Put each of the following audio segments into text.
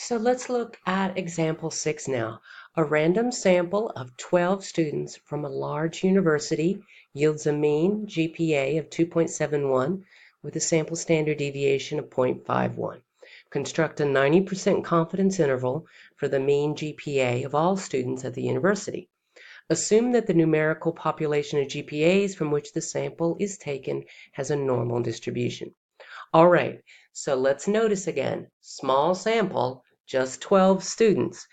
So let's look at example 6 now. A random sample of 12 students from a large university yields a mean GPA of 2.71 with a sample standard deviation of 0.51. Construct a 90% confidence interval for the mean GPA of all students at the university. Assume that the numerical population of GPAs from which the sample is taken has a normal distribution. All right, so let's notice again, small sample, just 12 students.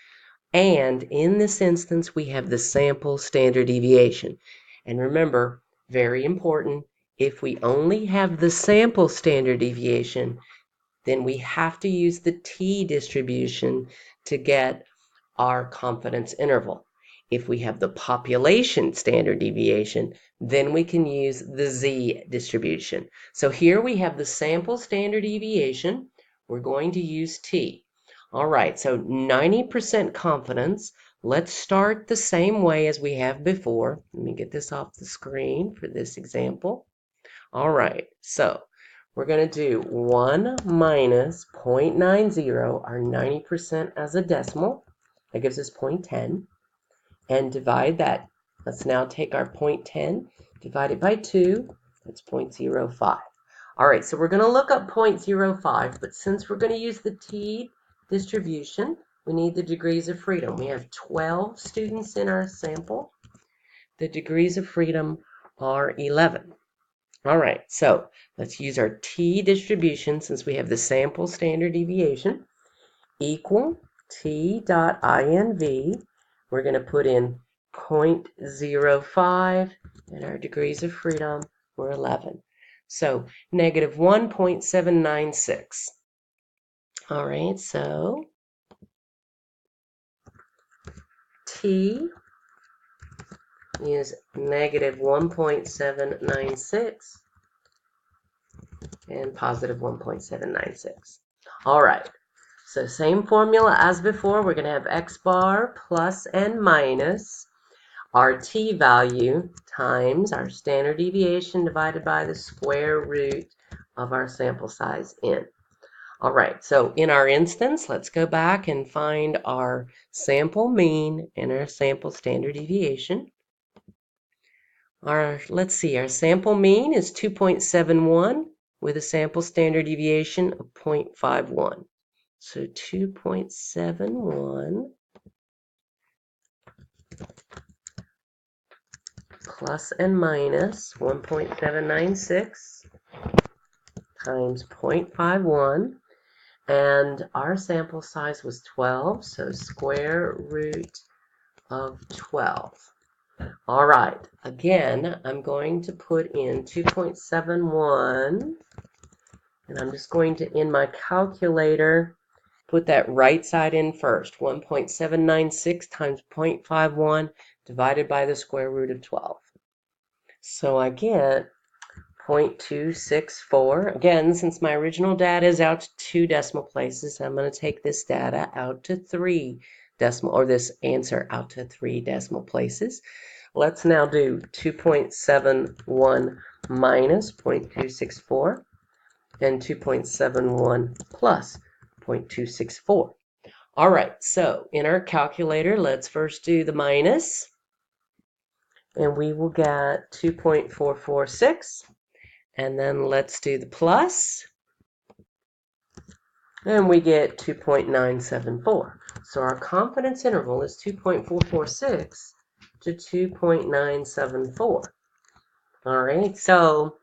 And in this instance, we have the sample standard deviation. And remember, very important, if we only have the sample standard deviation, then we have to use the t-distribution to get our confidence interval. If we have the population standard deviation, then we can use the z-distribution. So here we have the sample standard deviation. We're going to use t. All right, so 90% confidence. Let's start the same way as we have before. Let me get this off the screen for this example. All right, so we're going to do 1 minus 0.90, our 90% as a decimal. That gives us 0.10. And divide that. Let's now take our 0.10, divide it by 2. That's 0.05. All right, so we're going to look up 0.05, but since we're going to use the t-distribution, we need the degrees of freedom. We have 12 students in our sample. The degrees of freedom are 11. All right, so let's use our t-distribution since we have the sample standard deviation equal t dot inv. We're going to put in 0.05 and our degrees of freedom were 11. So negative 1.796. All right, so t is negative 1.796 and positive 1.796. All right. So same formula as before, we're going to have x bar plus and minus our t value times our standard deviation divided by the square root of our sample size n. All right, so in our instance, let's go back and find our sample mean and our sample standard deviation. Let's see, our sample mean is 2.71 with a sample standard deviation of 0.51. So 2.71 plus and minus 1.796 times 0.51. And our sample size was 12, so square root of 12. All right, again, I'm going to put in 2.71, and I'm just going to, in my calculator, put that right side in first. 1.796 times 0.51 divided by the square root of 12. So I get 0.264. Again, since my original data is out to 2 decimal places, I'm going to take this data out to 3 decimal, or this answer out to 3 decimal places. Let's now do 2.71 minus 0.264 and 2.71 plus 0.264. All right, so in our calculator, let's first do the minus, and we will get 2.446, and then let's do the plus, and we get 2.974. So our confidence interval is 2.446 to 2.974. All right, so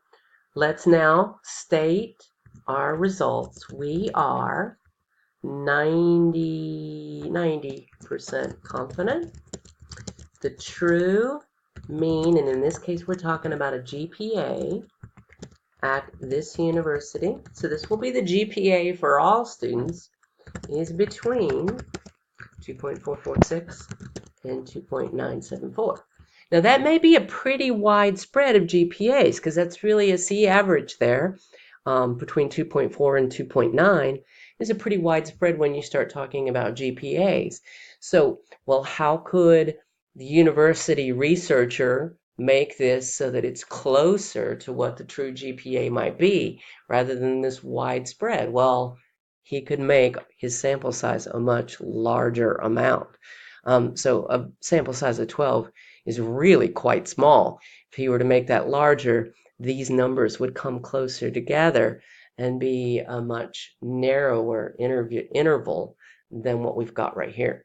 let's now state our results. We are 90% confident. The true mean, and in this case we're talking about a GPA at this university, so this will be the GPA for all students, is between 2.446 and 2.974. Now that may be a pretty wide spread of GPAs because that's really a C average there, between 2.4 and 2.9 is a pretty wide spread when you start talking about GPAs. So, well, how could the university researcher make this so that it's closer to what the true GPA might be rather than this wide spread? Well, he could make his sample size a much larger amount. So a sample size of 12 is really quite small. If he were to make that larger, these numbers would come closer together and be a much narrower interval than what we've got right here.